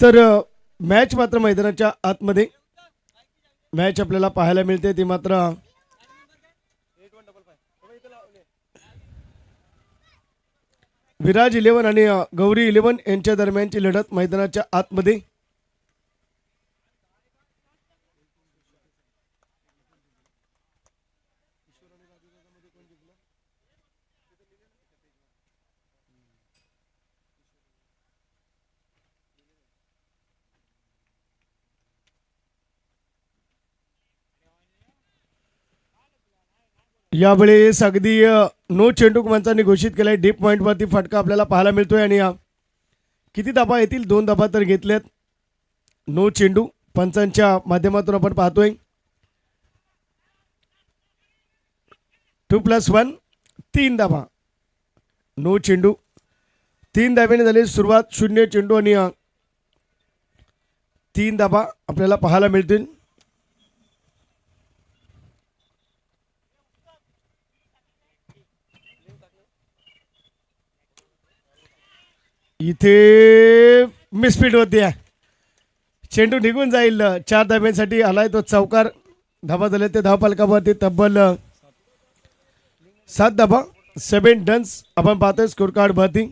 तर मॅच मात्र मैदानाच्या आतमध्ये मॅच आपल्याला पाहायला मिळते ती मात्र विराज 11 आणि गौरी 11 यांच्या दरम्यानची लढत मैदानाच्या आतमध्ये. यावेळेस अगदी नो चेंडू पंचांनी घोषित केलाय. डीप पॉइंट वरती फटका आपल्याला पाहायला मिळतोय आणि किती धाबा येतील 2 धाबा तर घेतल्यात. नो चेंडू पंचांच्या माध्यमातून आपण पाहतोय 2+1 3 धाबा. नो चेंडू 3 धाब्याने झाली सुरुवात. 0 चेंडू आणि 3 धाबा आपल्याला पाहायला मिळतील. इथे मिसफिट होती आहे. चेंडू निघून जाईल. 4 धाब्यांसाठी आलाय तो चौकार. धाबा झाले ते धावफलकावरती तब्बल 7 धाबा 7 रन्स आपण पाहतोय स्कोर कार्ड वरती.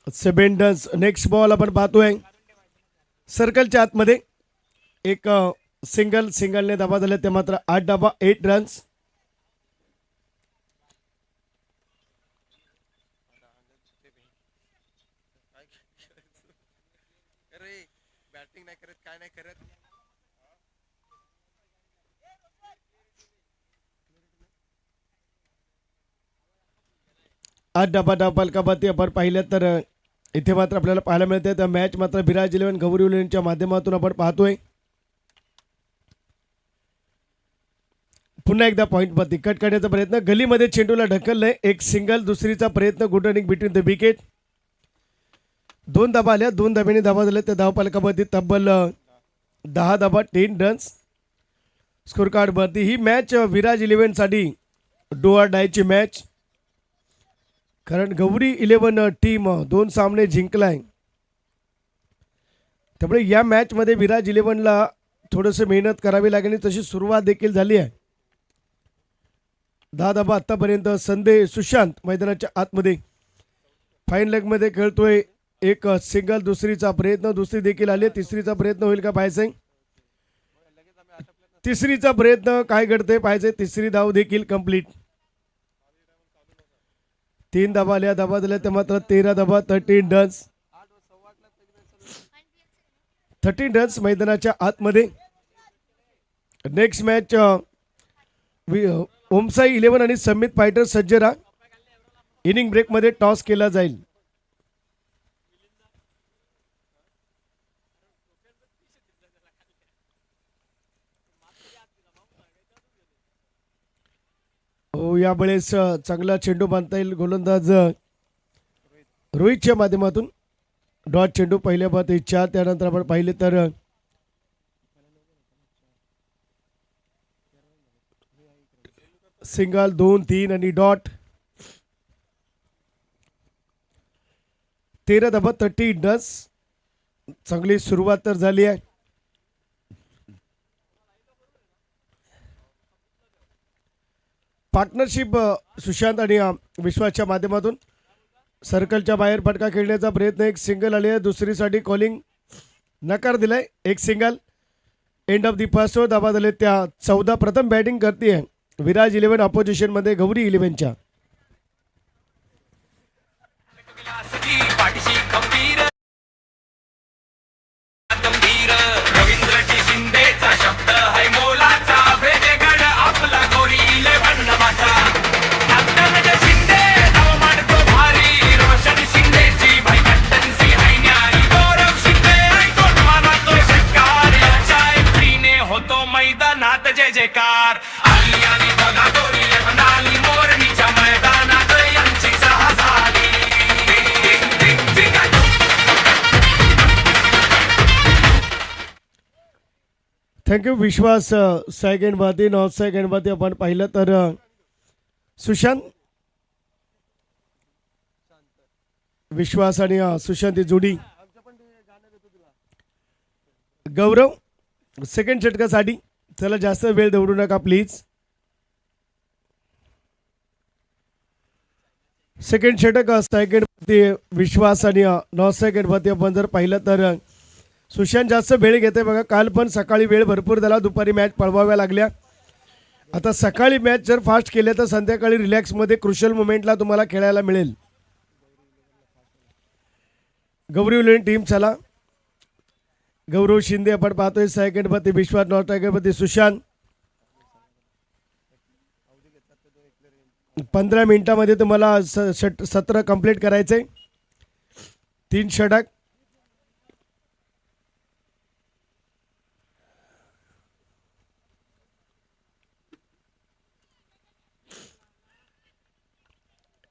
सेवन रन्स. नेक्स्ट बॉल आपण पाहतोय सर्कलच्या आतमध्ये एक सिंगलने धाबा झाले ते मात्र 8 धाबा 8 रन्स. आठ धाबा धावफलकावरती आपण पाहिलं तर इथे मात्र आपल्याला पाहायला मिळते. तर मॅच मात्र विराज 11 गौरी 11 माध्यमातून आपण पाहतोय. पुन्हा एकदा पॉईंटवरती कट करण्याचा प्रयत्न. गलीमध्ये चेंडूला ढकललंय. एक सिंगल. दुसरीचा प्रयत्न. Good running between the wicket. 2 धाबा आल्या. 2 धाब्याने धाबा झाल्या त्या धावफलकावरती तब्बल 10 धाबा 10 रन्स स्कोर कार्ड वरती. ही मॅच विराज 11 साठी डू ऑर डायची मॅच. कारण गौरी 11 टीम 2 सामने जिंकलाय. त्यामुळे या मॅच मध्ये विराज 11ला थोडंसं मेहनत करावी लागेल. तशी सुरुवात देखील झाली आहे. 10 धाबा आतापर्यंत. संदेश सुशांत मैदानाच्या आतमध्ये फाईन लेग मध्ये खेळतोय. एक सिंगल. दुसरीचा प्रयत्न. दुसरी देखील आली. तिसरीचा प्रयत्न होईल का पाहायचंय. तिसरीचा प्रयत्न काय घडतंय पाहायचंय. तिसरी धाव देखील कंप्लीट. 3 धाबा आल्या. धाबा झाल्या त्या मात्र 13 धाबा 13 रन्स. 13 रन्स मैदानाच्या आतमध्ये. नेक्स्ट मॅच ओमसाई 11 आणि समित फायटर सज्जरा. इनिंग ब्रेक मध्ये टॉस केला जाईल. हो यावेळेस चांगला चेंडू बांधता येईल. गोलंदाज रोहितच्या माध्यमातून डॉट चेंडू पहिल्या बाद 4. त्यानंतर आपण पाहिले तर सिंगल 2 3 आणि डॉट. 13 धाबा 13 रन्स. चांगली सुरुवात तर झाली आहे. पार्टनरशिप सुशांत आणि विश्वासच्या माध्यमातून सर्कलच्या बाहेर फटका खेळण्याचा प्रयत्न. एक सिंगल आली आहे. दुसरीसाठी कॉलिंग नकार दिलाय. एक single. End of the first over. धाबा झाले त्या 14. प्रथम बॅटिंग करते विराज 11 ऑपोजिशन मध्ये गौरी 11च्या. रवींद्र शिंदेचा शब्द है मोलाचा. बेकार आली आणि बघा गोरी म्हणाली मोरणीच्या मैदानात यांची सहा झाली थँक्यू विश्वास. सेकंडमध्ये नॉर्थ सेकंडमध्ये आपण पाहिलं तर सुशांत विश्वास आणि सुशांत ही जोडी. गौरव सेकंड षटकासाठी. चला जास्त वेळ दौडू नका प्लीज. सेकंड षटक सेकंडमध्ये विश्वास आणि नॉर्थ सेकंडमध्ये आपण जर पाहिलं तर सुशांत जास्त वेळ घेते बघा. काल पण सकाळी वेळ भरपूर झाला, दुपारी मॅच पळवाव्या लागल्या. आता सकाळी मॅच जर फास्ट केले तर संध्याकाळी रिलॅक्समध्ये क्रुशल मुमेंटला तुम्हाला खेळायला मिळेल. गौरी उलेन टीम चला. गौरव शिंदे आपण पाहतोय सेकंडमध्ये विश्वास, नॉर्थ सेकंडमध्ये सुशांत. 15 मिनिटामध्ये तुम्हाला सत्र कंप्लीट करायचंय. 3 षटक.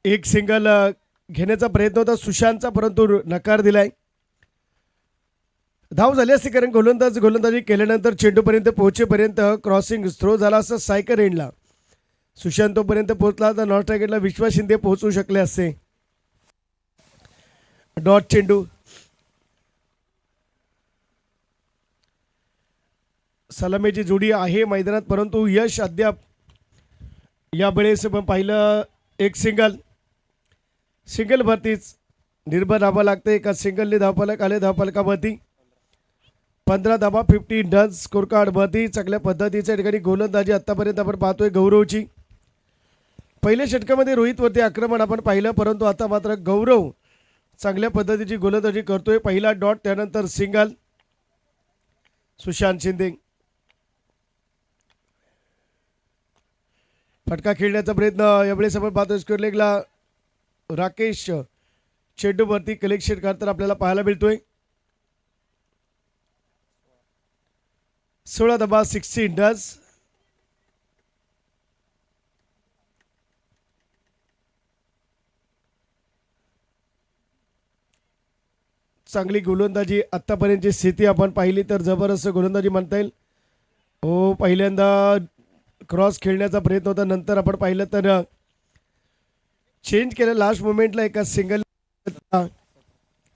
एक सिंगल घेण्याचा प्रयत्न होता सुशांतचा, परंतु नकार दिलाय. धाव झाली असती कारण गोलंदाजी केल्यानंतर चेंडूपर्यंत पोहोचेपर्यंत क्रॉसिंग थ्रो झाला असं सायकर एंडला. सुशांत तोपर्यंत पोहोचला तर नॉर्थ विकेटला विश्वास शिंदे पोहोचू शकले असते. डॉट चेंडू. सलामीची जोडी आहे मैदानात, परंतु यश अद्याप यावेळेस पाहिलं एक सिंगल भरतीच निर्भर धावा लागते. एका सिंगलने धावफलक आले. धावफलकावरती 15 धावा, 15 रन्स. स्कोर कार्ड वरती चांगल्या पद्धतीच्या ठिकाणी गोलंदाजी आतापर्यंत आपण पाहतोय गौरवची. पहिल्या षटकामध्ये रोहितवरती आक्रमण आपण पाहिलं, परंतु आता मात्र गौरव चांगल्या पद्धतीची गोलंदाजी करतोय. पहिला डॉट, त्यानंतर सिंगल सुशांत शिंदे. फटका खेळण्याचा प्रयत्न यावेळेस आपण पाहतोय. स्क्वेअर लेगला राकेश चेंडूवरती कलेक्शन करताना आपल्याला पाहायला मिळतोय. 16 धावा, 16 रन्स. चांगली गोलंदाजी आतापर्यंतची स्थिती आपण पाहिली तर जबरदस्त गोलंदाजी म्हणता येईल. हो, पहिल्यांदा क्रॉस खेळण्याचा प्रयत्न होता, नंतर आपण पाहिलं तर चेंज केलं लास्ट मोमेंटला एका सिंगल.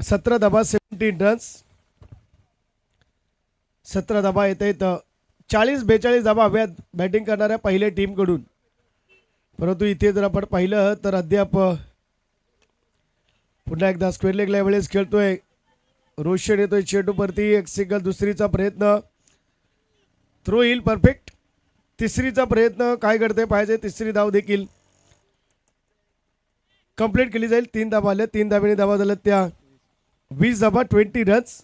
17 धावा, 17 रन्स. 17 धावा येत आहेत 40-42 धावा हव्यात बॅटिंग करणाऱ्या पहिल्या टीमकडून. परंतु इथे जर आपण पाहिलं तर अद्याप पुन्हा एकदा स्क्वेअर लेगला यावेळेस खेळतोय. रोशन येतोय चेंडूवरती. एक सिंगल. दुसरीचा प्रयत्न थ्रो येईल परफेक्ट. तिसरीचा प्रयत्न काय करते पाहिजे. तिसरी धाव देखील कंप्लीट केली जाईल. 3 धावा आल्या. 3 धावेने धावा झाल्या त्या 20 धावा, 20 रन्स.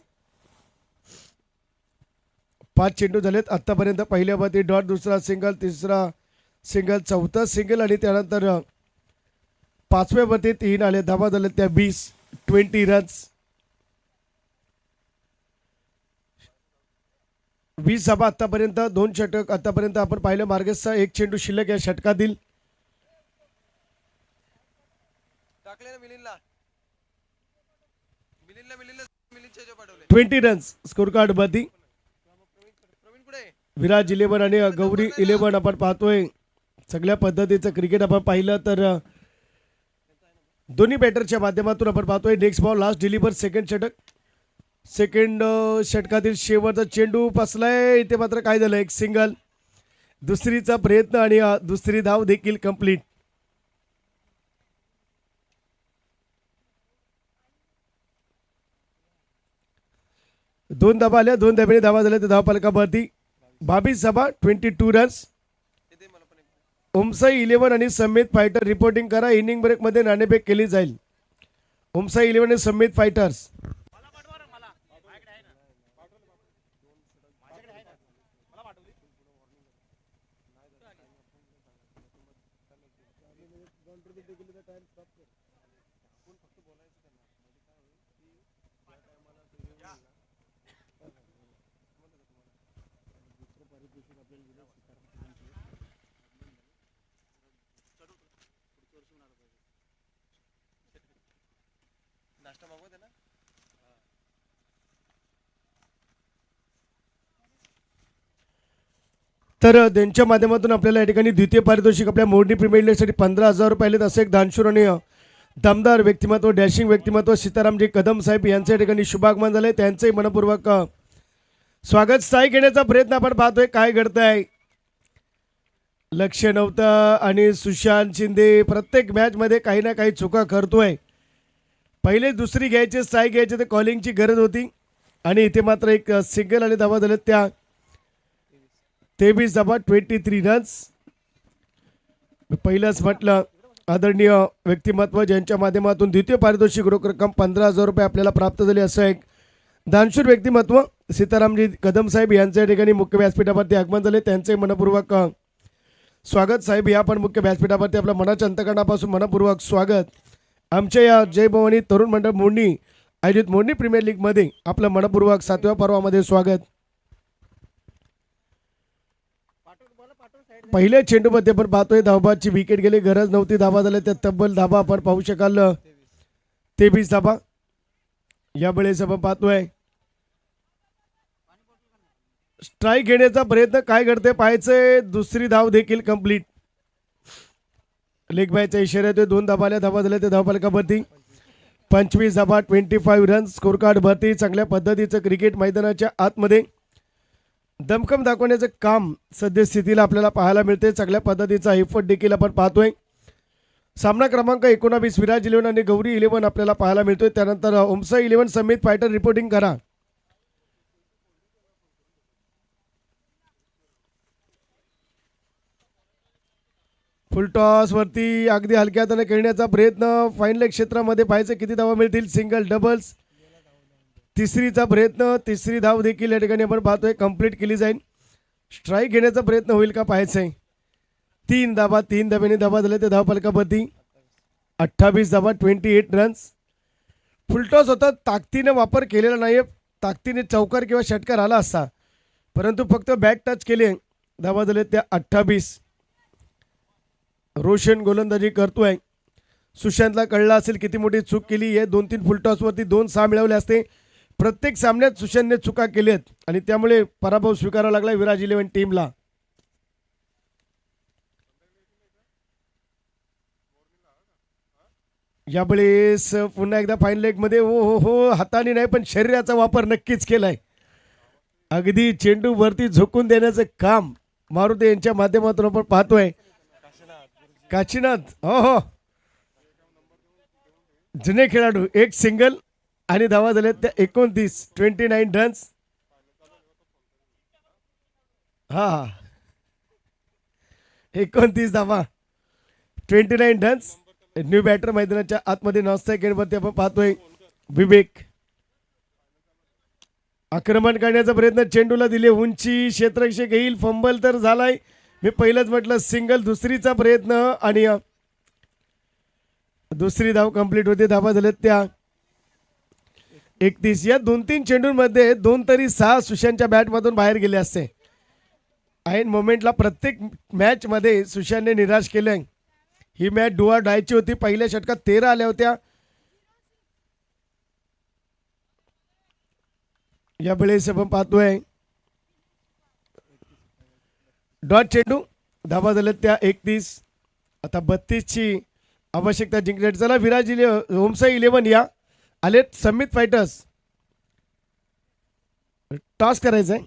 5 चेंडू झालेत आतापर्यंत. पहिल्या वरती डॉट, दुसरा सिंगल, तिसरा सिंगल, चौथा सिंगल आणि त्यानंतर 5व्या वरती 3 आले. धावा झाल्या त्या 20 रन्स. 20 धावा आतापर्यंत. 2 षटक आतापर्यंत आपण पाहिलं. मार्गेसचा 1 चेंडू शिल्लक या षटकातील. 20 रन्स स्कोर कार्ड मध्ये. विराज 11 आणि गौरी 11 आपण पाहतोय. सगळ्या पद्धतीचं क्रिकेट आपण पाहिलं तर दोन्ही बॅटरच्या माध्यमातून आपण पाहतोय. Next ball, last deliver, second षटक. सेकंड षटकातील शेवटचा चेंडू फसलाय. इथे मात्र काय झालं, एक सिंगल. दुसरीचा प्रयत्न आणि दुसरी धाव देखील कंप्लीट. दोन धावा आल्या. 2 धाब्याने धावा झाल्या त्या धावफलकावरती. 22 धावा, 22 रन्स. ओमसाई 11 आणि समेत फायटर रिपोर्टिंग करा. इनिंग ब्रेक मध्ये नाणेफेक केली जाईल. ओमसाई 11 आणि समेत फायटर्स. तर त्यांच्या माध्यमातून आपल्याला या ठिकाणी द्वितीय पारितोषिक आपल्या मोरनी प्रीमियर लीगसाठी 15,000 रुपये आलेत. असं एक दानशूर आणि दमदार व्यक्तिमत्व, डॅशिंग व्यक्तिमत्व सीतारामजी कदम साहेब यांच्या या ठिकाणी शुभागमन झाले. त्यांचंही मनपूर्वक स्वागत. स्थायी घेण्याचा प्रयत्न आपण पाहतोय. काय घडतंय लक्ष नव्हतं आणि सुशांत शिंदे प्रत्येक मॅचमध्ये काही ना काही चुका करतोय. पहिले दुसरी घ्यायचे, स्थायी घ्यायचे, ते कॉलिंगची गरज होती आणि इथे मात्र एक सिंगल आणि धावा झालेत. त्या 23 धावा 23 रन्स. पहिलंच म्हटलं आदरणीय व्यक्तिमत्व ज्यांच्या माध्यमातून द्वितीय पारितोषिक रोख रक्कम 15,000 रुपये आपल्याला प्राप्त झाले. असं एक दानशूर व्यक्तिमत्व सीतारामजी कदम साहेब यांच्या ठिकाणी मुख्य व्यासपीठावरती आगमन झाले. त्यांचे मनपूर्वक स्वागत. साहेब या पण मुख्य व्यासपीठावरती आपल्या मनाच्या अंतकरणापासून मनपूर्वक स्वागत. आमच्या या जय भवानी तरुण मंडळ मोरनी आयोजित मोरनी प्रीमियर लीगमध्ये आपलं मनपूर्वक 7व्या पर्वामध्ये स्वागत. पहिल्या चेंडूमध्ये आपण पाहतोय धावबाची विकेट गेली, गरज नव्हती. धावा झाल्या त्या तब्बल धावा आपण पाहू शकाल 23 धावा. यावेळेस आपण पाहतोय स्ट्राईक घेण्याचा प्रयत्न काय करते पाहायचंय. दुसरी धाव देखील कंप्लीट. लेग बायचा इशारा येतोय. 2 धावाल्या धावा झाल्या त्या धावफलकावरती 25 धावा 25 रन. स्कोर कार्ड भरती. चांगल्या पद्धतीचं क्रिकेट मैदानाच्या आतमध्ये दमखम दाखवण्याचं काम सद्यस्थितीला आपल्याला पाहायला मिळते. चांगल्या पद्धतीचा एफर्ट देखील आपण पाहतोय. सामना क्रमांक 19 विराज 11 आणि गौरी 11 आपल्याला पाहायला मिळतोय. त्यानंतर ओमसा 11 समित फायटर रिपोर्टिंग करा. फुल टॉस वरती अगदी हलक्या हाताने खेळण्याचा प्रयत्न. फाईन लेग क्षेत्रामध्ये पाहायचं किती धावा मिळतील. Single doubles. तिसरीचा प्रयत्न. तिसरी धाव देखील या ठिकाणी आपण पाहतोय कंप्लीट केली जाईल. स्ट्राईक घेण्याचा प्रयत्न होईल का पाहायचंय. 3 धावा 3 धाब्याने धावा झाल्या त्या धावफलकावरती 28 धावा 28 रन्स. फुलटॉस होता. ताकदीने वापर केलेला नाही. ताकदीने चौकार किंवा षटकार आला असता परंतु फक्त बॅक टच केले. धावा झाल्या त्या 28. रोशन गोलंदाजी करतोय. सुशांतला कळलं असेल किती मोठी चूक केली. हे 2-3 फुलटॉसवरती 2-6 मिळवले असते. प्रत्येक सामन्यात सुशांतने चुका केल्यात आणि त्यामुळे पराभव स्वीकारावा लागला विराज 11 टीमला. यावेळेस पुन्हा एकदा फाईन लेग मध्ये हो हाताने नाही पण शरीराचा वापर नक्कीच केलाय. अगदी चेंडू वरती झोकून देण्याचं काम मारुती यांच्या माध्यमातून आपण पाहतोय. काशीनाथ हो जुने खेळाडू. एक सिंगल आणि धावा झाल्या त्या 29 रन्स. हा 29 धावा 29 रन्स. न्यू बॅटर मैदानाच्या आतमध्ये नॉनस्ट्राईक गेटवरती आपण पाहतोय विवेक. आक्रमण करण्याचा प्रयत्न. चेंडूला दिले उंची. क्षेत्ररक्षक येईल. फंबल तर झालाय. मी पहिलंच म्हटलं सिंगल. दुसरीचा प्रयत्न आणि दुसरी धाव कंप्लीट होते. धावा झाल्यात त्या 31. या 2-3 चेंडूंमध्ये 2 तरी 6 सुशांतच्या बॅटमधून बाहेर गेले असते. ऐन मोमेंटला प्रत्येक मॅच मध्ये सुशांतने निराश केले. ही मॅच डुआ डायची होती. पहिल्या षटकात 13 आल्या होत्या. यावेळेस आपण पाहतोय डॉट चेंडू. धावा झाल्यात त्या 31. आता 32ची आवश्यकता जिंकण्यासाठी. चला विराज ओमसा 11 या आलेत. समित फायटर्स टॉस करायचंय.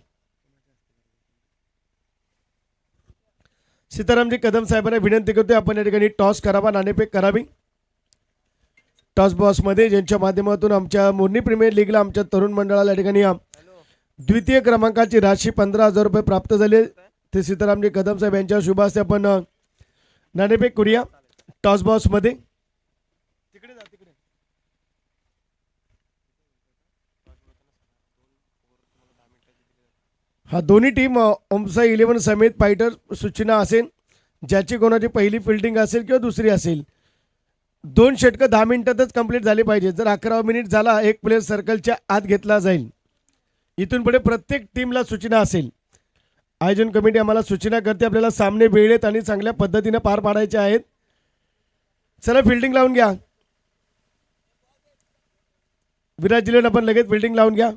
सीतारामजी कदम साहेबांना विनंती करतोय आपण या ठिकाणी टॉस करावा, नाणेफेक करावी. टॉस बॉस मध्ये ज्यांच्या माध्यमातून आमच्या मोरनी प्रीमियर लीगला आमच्या तरुण मंडळाला या ठिकाणी द्वितीय क्रमांकाची राशी 15,000 रुपये प्राप्त झाले. ते सीतारामजी कदम साहेब यांच्या शुभ हस्ते आपण नाणेफेक करूया टॉस बॉस मध्ये. हा दोन्ही टीम ओमसा 11 समेत फायटर सूचना असेल. ज्याची कोणाची पहिली फिल्डिंग असेल किंवा दुसरी असेल 2 षटकं 10 मिनिटातच कंप्लीट झाली पाहिजे. जर 11 मिनिट झाला एक प्लेयर सर्कलच्या आत घेतला जाईल. इथून पुढे प्रत्येक टीमला सूचना असेल. आयोजन कमिटी आम्हाला सूचना करते आपल्याला सामने वेळेत आणि चांगल्या पद्धतीने पार पाडायचे आहेत. चला फिल्डिंग लावून घ्या. विराज जिल्ह्यात आपण लगेच फिल्डिंग लावून घ्या.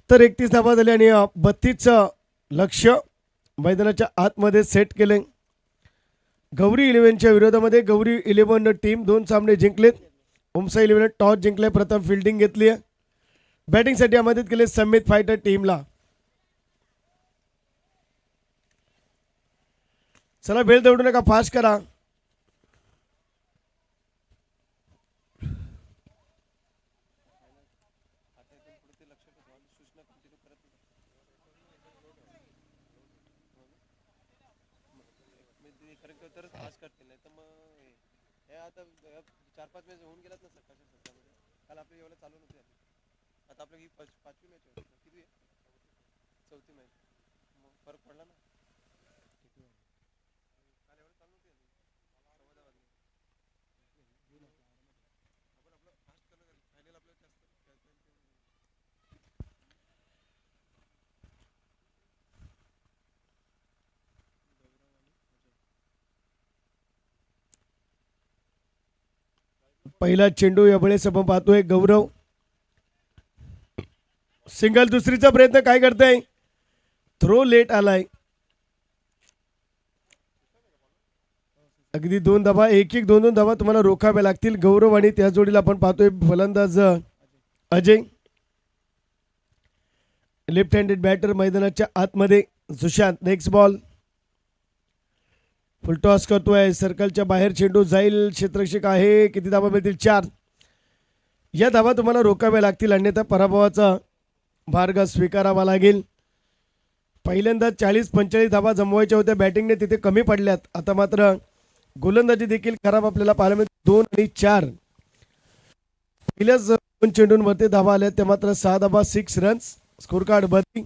तर 31 धावा झाले आणि 32चं लक्ष्य मैदानाच्या आतमध्ये सेट केले. गौरी 11च्या विरोधामध्ये गौरी 11 टीम 2 सामने जिंकलेत. उमसा 11 टॉस जिंकले, प्रथम फिल्डिंग घेतली आहे. बॅटिंगसाठी आमंत्रित केले समित फायटर टीमला. चला वेळ दौडू नका, फास्ट करा. पहिला चेंडू या वेळेस आपण पाहतोय गौरव. सिंगल, दुसरीचा प्रयत्न काय करताय, थ्रो लेट आलाय. अगदी 2 धावा, 1-1, 2-2 धावा तुम्हाला रोखाव्या लागतील. गौरव आणि त्या जोडीला आपण पाहतोय फलंदाज अजय. लेफ्ट हँडेड बॅटर मैदानाच्या आतमध्ये सुशांत. नेक्स्ट बॉल, फुलटॉस करतोय, सर्कलच्या बाहेर चेंडू जाईल, क्षेत्ररक्षक आहे. किती धावा मिळतील, 4. या धावा तुम्हाला रोखाव्या लागतील, अन्यथा पराभवाचा मार्ग स्वीकारावा लागेल. पहिल्यांदा 40-45 धावा जमवायच्या होत्या बॅटिंगने, तिथे कमी पडल्यात. आता मात्र गोलंदाजी देखील खराब आपल्याला पाहायला मिळते. 2 आणि 4 पहिल्याच 2 चेंडूंवरती धावा आल्या, त्या मात्र 6 धावा, 6 रन्स. स्कोर कार्ड बदली.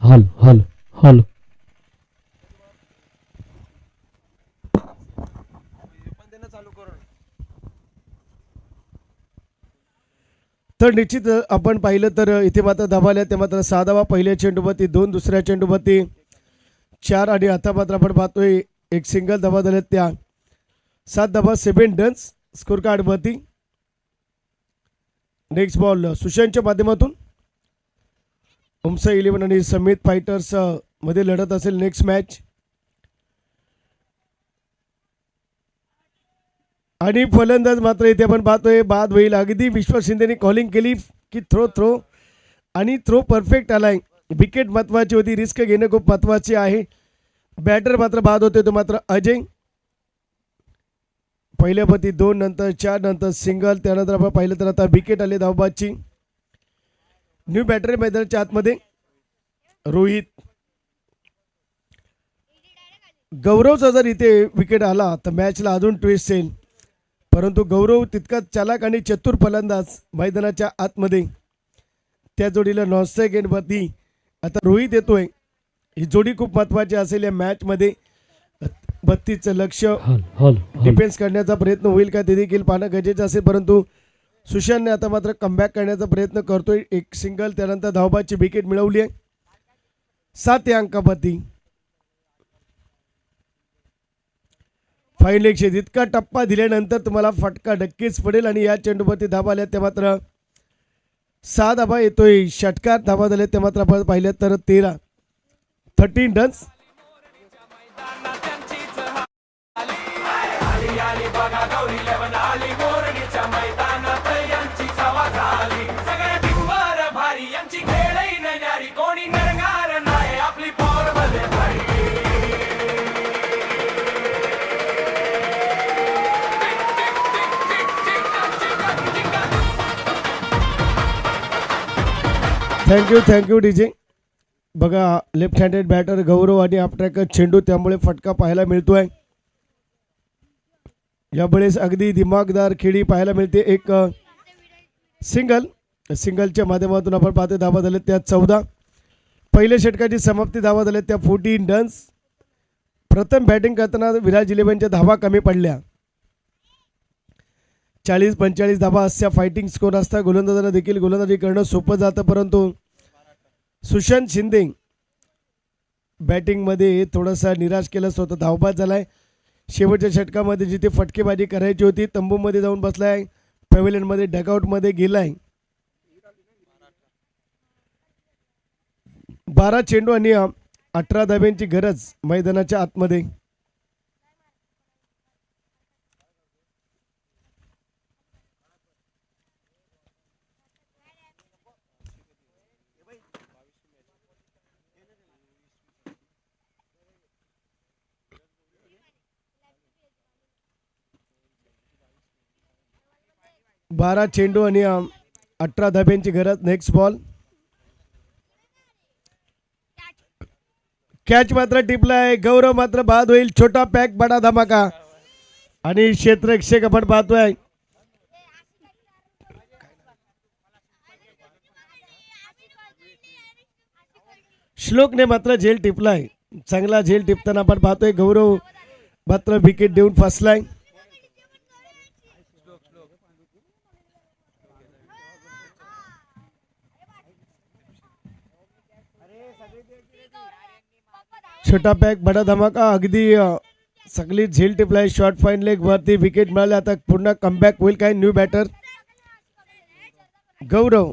हल हल हल तर निश्चित आपण पाहिलं तर इथे मात्र धावा आल्या, त्या मात्र 6 धावा पहिल्या चेंडूवरती, 2 दुसऱ्या चेंडूवरती, 4 आणि आता मात्र आपण पाहतोय 1 सिंगल धावा झाल्यात, त्या 7 धावा, 7 रन्स. स्कोर कार्ड वरती. नेक्स्ट बॉल सुशांतच्या माध्यमातून. उमसा 11 आणि समित फायटर्स मध्ये लढत असेल नेक्स्ट मॅच. आणि फलंदाज मात्र इथे आपण पाहतोय बाद होईल. अगदी विश्वास शिंदेने कॉलिंग केली की थ्रो आणि थ्रो परफेक्ट आलाय. विकेट महत्वाची होती, रिस्क घेणं खूप महत्वाचे आहे. बॅटर मात्र बाद होते तो मात्र अजय. पहिल्या पती 2, नंतर 4, नंतर सिंगल, त्यानंतर आपण पाहिलं तर आता विकेट आले धावबादची. न्यू बॅटर मैदानाच्या आतमध्ये रोहित. गौरवचा जर इथे विकेट आला तर मॅचला अजून ट्विस्ट येईल, परंतु गौरव तितकाच चालाक आणि चतुर फलंदाज मैदानाच्या आतमध्ये. त्या जोडीला नॉनस्ट्राईक एंडवरती आता रोहित येतोय. ही जोडी खूप महत्वाची असेल या मॅचमध्ये. 32चं लक्ष डिफेन्स करण्याचा प्रयत्न होईल का ते देखील पाहणं गरजेचं असेल, परंतु सुशांतने आता मात्र कमबॅक करण्याचा प्रयत्न करतोय. 1 सिंगल, त्यानंतर धावबादची विकेट मिळवली आहे. 7 या अंकापती. फाईन लेगचे इतका टप्पा दिल्यानंतर तुम्हाला फटका नक्कीच पडेल. आणि या चेंडूवरती धावा आल्या, त्या मात्र 6 धावा येतोय. षटकार धावा झाल्या, त्या मात्र आपण पाहिल्या तर 13 रन्स. बघा गौरी 11 आली, मोरणीच्या मैदानात यांचीच हवा झाली. सगळ्या दिववर भारी यांची खेळही न्यारी, कोणी नरंगार नाही आपली पोर मध्ये भारी. Thank you DJ. बघा लेफ्ट हँडेड बॅटर गौरव आणि अपट्रॅकर चेंडू, त्यामुळे फटका पाहायला मिळतोय. यावेळेस अगदी दिमागदार खेळी पाहायला मिळते. एक सिंगलच्या माध्यमातून आपण पाहतो धावा झाल्या त्या 14. पहिल्या षटकाची समाप्ती धावा झाल्या त्या 14 रन्स. प्रथम बॅटिंग करताना विराज 11च्या धावा कमी पडल्या. 40-45 धावा अशा फायटिंग स्कोर असता गोलंदाजांना देखील गोलंदाजी करणं सोपं जातं, परंतु सुशांत शिंदे बॅटिंगमध्ये थोडासा निराश केलं, स्वतः धावबाद झालाय. शेवटच्या षटकामध्ये जिथे फटकेबाजी करायची होती तंबूमध्ये जाऊन बसलाय, पॅव्हिलियनमध्ये डगआउटमध्ये गेलाय. 12 चेंडू आणि 18 धाब्यांची गरज मैदानाच्या आतमध्ये. बारा चेंडू आणि 18 धाब्यांची गरज. Next ball. कॅच मात्र टिपलाय. गौरव मात्र बाद होईल. छोटा पॅक बडा धमाका आणि क्षेत्ररक्षक आपण पाहतोय श्लोकने मात्र झेल टिपलाय. चांगला झेल टिपताना आपण पाहतोय. गौरव मात्र विकेट देऊन फसलाय. छोटा पॅक बडा धमाका अगदी सगळी झेल टिपलाय. शॉर्ट फाईन लेग वरती विकेट मिळाले. आता पुन्हा कमबॅक होईल काय. न्यू बॅटर गौरव.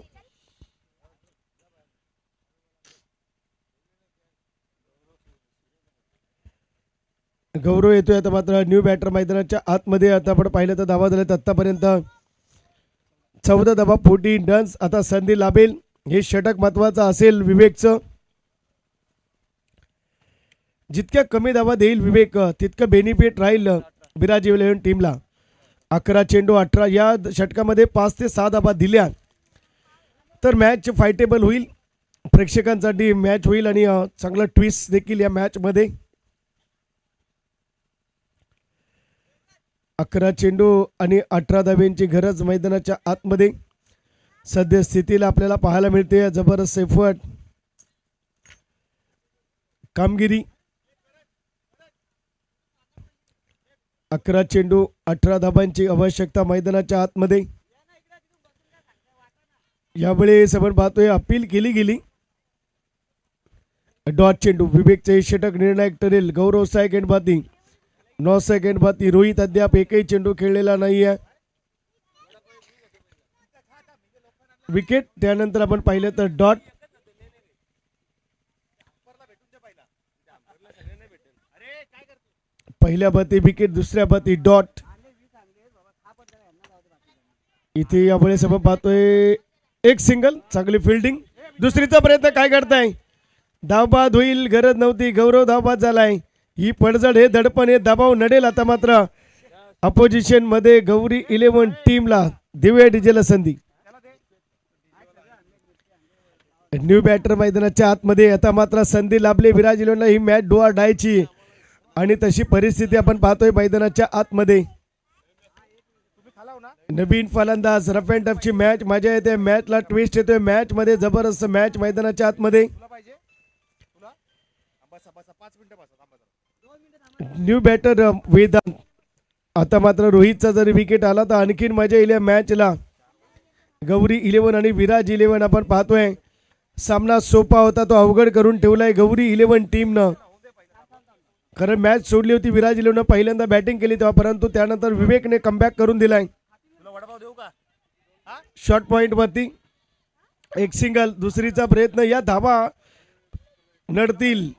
गौरव येतोय आता मात्र न्यू बॅटर मैदानाच्या आतमध्ये. आता आपण पाहिलं तर धावा झाल्यात आतापर्यंत 14 धावा 14 रन्स. आता संधी लाभेल. हे षटक महत्वाचं असेल विवेकचं. जितक्या कमी धावा देईल विवेक तितकं बेनिफिट राहील विराज 11 टीमला. 11 चेंडू 18. या षटकामध्ये 5 ते 6 धावा दिल्या तर मॅच फायटेबल होईल. प्रेक्षकांसाठी मॅच होईल आणि चांगला ट्विस्ट देखील या मॅच मध्ये. 11 चेंडू आणि 18 धाब्यांची गरज मैदानाच्या आतमध्ये. सध्या स्थितीला आपल्याला पाहायला मिळते जबरदस्त एफर्ट कामगिरी. 11 चेंडू 18 धाबांची आवश्यकता मैदानाच्या आतमध्ये. यावेळेस आपण पाहतोय अपील केली गेली. डॉट चेंडू विवेकचे षटक निर्णायक ठरेल. गौरव सेकंड बाती 9 सेकंड बाती. रोहित अद्याप एकही चेंडू खेळलेला नाहीये. विकेट. त्यानंतर आपण पाहिलं तर डॉट. पहिल्या बाती विकेट, दुसऱ्या बाती डॉट. इथे यावेळेस आपण पाहतोय एक सिंगल. चांगली फिल्डिंग. दुसरीचा प्रयत्न काय करताय. धावबाद होईल. गरज नव्हती. गौरव धावबाद झालाय. ही पडझड हे दडपण हे दबाव नडेल. आता मात्र अपोजिशन मध्ये गौरी 11 टीमला दिव्या डीजेला संधी. न्यू बॅटर मैदानाच्या आतमध्ये. आता मात्र संधी लाभली विराज 11ला. ही मॅच डू ऑर डायची आणि तशी परिस्थिती आपण पाहतोय मैदानाच्या आतमध्ये. नवीन फलंदाज रफ अँड टफची मॅच. मजा येते मॅचला. ट्विस्ट येतोय मॅच मध्ये. जबरदस्त मॅच मैदानाच्या आतमध्ये. New batter Vedant. आता मात्र रोहितचा जरी विकेट आला तर आणखीन मजा येईल या मॅचला. गौरी 11 आणि विराज 11 आपण पाहतोय. सामना सोपा होता तो अवघड करून ठेवलाय गौरी 11 टीमनं. कारण मॅच सोडली होती विराज 11 पहिल्यांदा बॅटिंग केली तेव्हा, परंतु त्यानंतर विवेकने कमबॅक करून दिलाय. शॉर्ट पॉइंट वरती एक सिंगल. दुसरीचा प्रयत्न. या धावा नडतील.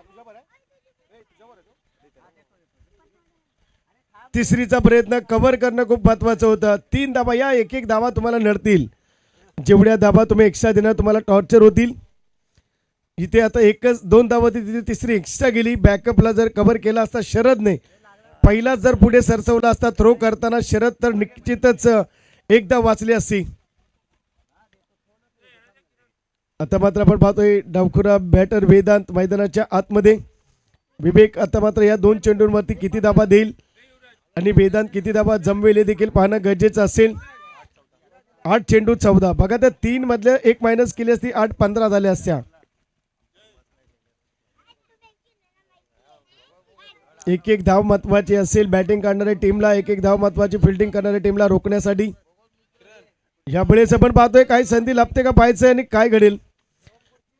तिसरीचा प्रयत्न कव्हर करणं खूप महत्वाचं होतं. 3 धावा. या एक एक धावा तुम्हाला नडतील. जेवढ्या धावा तुम्ही एक्स्ट्रा देणार तुम्हाला टॉर्चर होतील. इथे आता एकच 2 धावा होती तिथे तिसरी एक्स्ट्रा गेली. बॅकअपला जर कव्हर केला असता शरदने, पहिला जर पुढे सरसवला असता थ्रो करताना शरद तर निश्चितच एकदा वाचली असती. आता मात्र आपण पाहतोय डावखुरा बॅटर वेदांत मैदानाच्या आतमध्ये. विवेक आता मात्र या 2 चेंडूंवरती किती धावा देईल आणि वेदांत किती धावा जमवेल हे देखील पाहणं गरजेचं असेल. 8 चेंडू 14. बघा त्या 3 मधल्या 1 मायनस केली असती 8-15 झाल्या असत्या. एक एक धाव महत्वाची असेल बॅटिंग करणाऱ्या टीमला. एक एक धाव महत्वाची फिल्डिंग करणाऱ्या टीमला रोखण्यासाठी. यावेळेस आपण पाहतोय काय संधी लाभते का पाहायचंय आणि काय घडेल.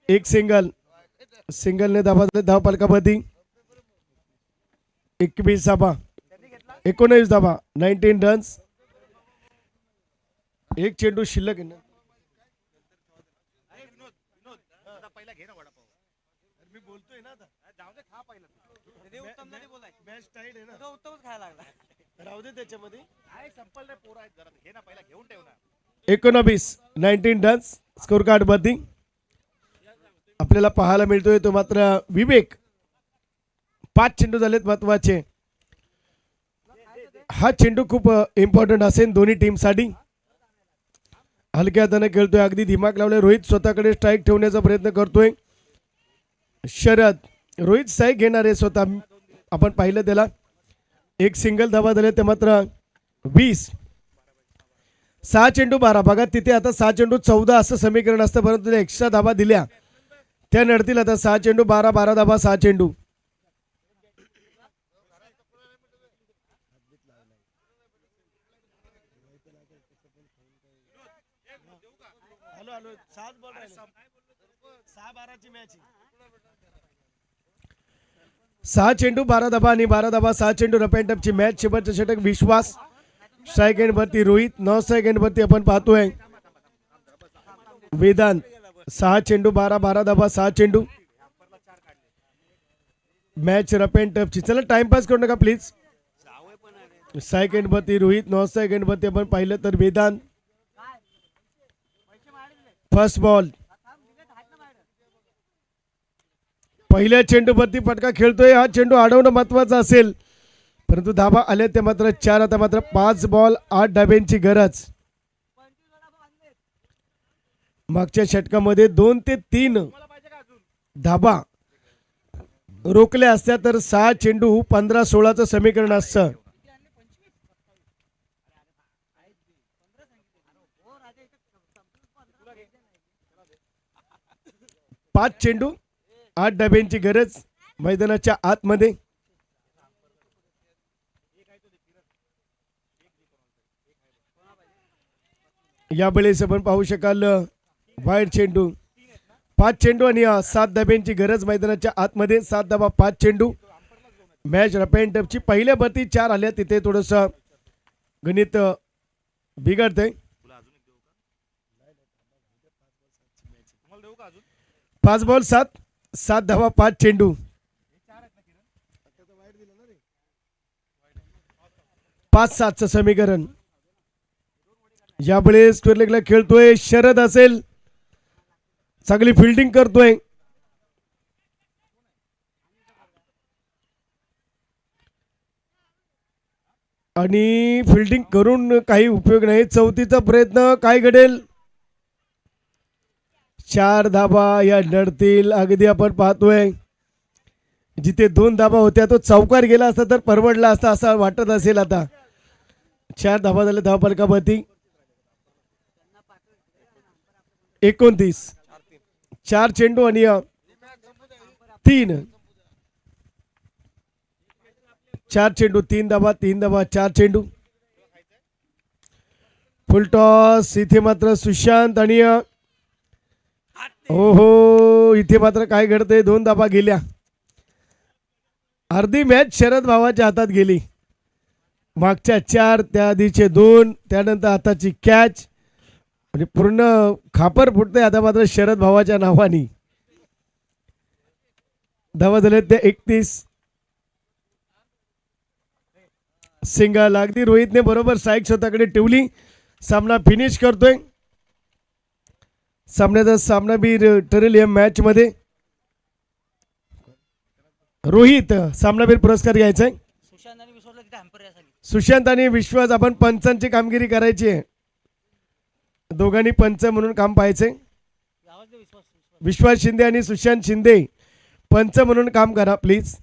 एक सिंगल. सिंगलने धाव पालकापती 21 धावा. 19 धाबा 19 रन्स. एक चेंडू शिल्लक आहे ना. मी बोलतोय ना आता. मॅच टाईट आहे ना. राहू दे त्याच्यामध्ये. 19 रन्स स्कोर कार्ड वरती आपल्याला पाहायला मिळतोय तो मात्र विवेक. 5 चेंडू झालेत महत्वाचे. हा चेंडू खूप इम्पॉर्टंट असेल दोन्ही टीम साठी. हलक्या हाताने खेळतोय, अगदी दिमाग लावले. रोहित स्वतःकडे स्ट्राईक ठेवण्याचा प्रयत्न करतोय. शरद रोहित स्ट्राईक घेणार आहे स्वतः. आपण पाहिलं त्याला. एक सिंगल धावा झाले ते मात्र 20. 6 चेंडू 12. बघा तिथे आता 6 चेंडू 14 असं समीकरण असतं, परंतु एक्स्ट्रा धावा दिल्या त्या नडतील. आता 6 चेंडू 12, 12 धावा 6 चेंडू. सहा चेंडू 12 धाबा आणि 12 धाबा 6 चेंडू. रफ अँड टफची मॅच. शेवटचं षटक विश्वास. स्ट्राईक एंड वरती रोहित. 9 स्ट्राईक एंड वरती आपण पाहतोय वेदांत. 6 चेंडू 12, 12 धाबा 6 चेंडू. मॅच रफ अँड टफची. चला टाइमपास करू नका प्लीज. स्ट्राईक एंड वरती रोहित. 9 स्ट्राईक एंड वरती आपण पाहिलं तर वेदांत. First ball. पहिल्या चेंडूवरती फटका खेळतोय. हा चेंडू अडवणं महत्वाचं असेल, परंतु धाबा आले ते मात्र 4. आता मात्र 5 बॉल 8 धाब्यांची गरज. मागच्या षटकामध्ये 2 ते 3 धाबा रोखल्या असत्या तर 6 चेंडू 15-16चं समीकरण असतं. 5 चेंडू 8 धाब्यांची गरज मैदानाच्या आतमध्ये. यावेळेस आपण पाहू शकाल वाईड चेंडू. 5 चेंडू आणि 7 धाब्यांची गरज मैदानाच्या आतमध्ये. 7 धाबा 5 चेंडू. मॅच रफ अँड टफची. पहिल्या बत्ती 4 आल्या, तिथे थोडस गणित बिघडतंय. 5 बॉल 7 धावा 5 चेंडू. 5-7चं समीकरण. यावेळेस स्क्वेअर लेगला खेळतोय शरद असेल. चांगली फिल्डिंग करतोय. आणि फिल्डिंग करून काही उपयोग नाही. 34चा प्रयत्न. काय घडेल? 4 धाबा या लढतील. अगदी आपण पाहतोय जिथे 2 धाबा होत्या तो चौकार गेला असता तर परवडला असता असं वाटत असेल. आता 4 धाबा झाले धावफलकावरती. 29. 4 चेंडू आणि 3. 4 चेंडू 3 धाबा 3 धाबा 4 चेंडू. फुल टॉस. इथे मात्र सुशांत आणि हो इथे मात्र काय घडतंय? 2 धाबा गेल्या. अर्धी मॅच शरद भावाच्या हातात गेली. मागच्या 4, त्या आधीचे 2, त्यानंतर आताची कॅच आणि पूर्ण खापर फुटते आता मात्र शरद भावाच्या नावानी. धावा झाले ते 31. सिंगल. अगदी रोहितने बरोबर स्ट्राईक स्वतःकडे ठेवली. सामना फिनिश करतोय. सामन्याचा सामनावीर ठरेल या मॅच मध्ये. रोहित सामनावीर पुरस्कार घ्यायचा आहे. सुशांत आणि विश्वास. आपण पंचांची कामगिरी करायची आहे. दोघांनी पंच म्हणून काम पाहायचंय. विश्वास शिंदे आणि सुशांत शिंदे पंच म्हणून काम करा प्लीज.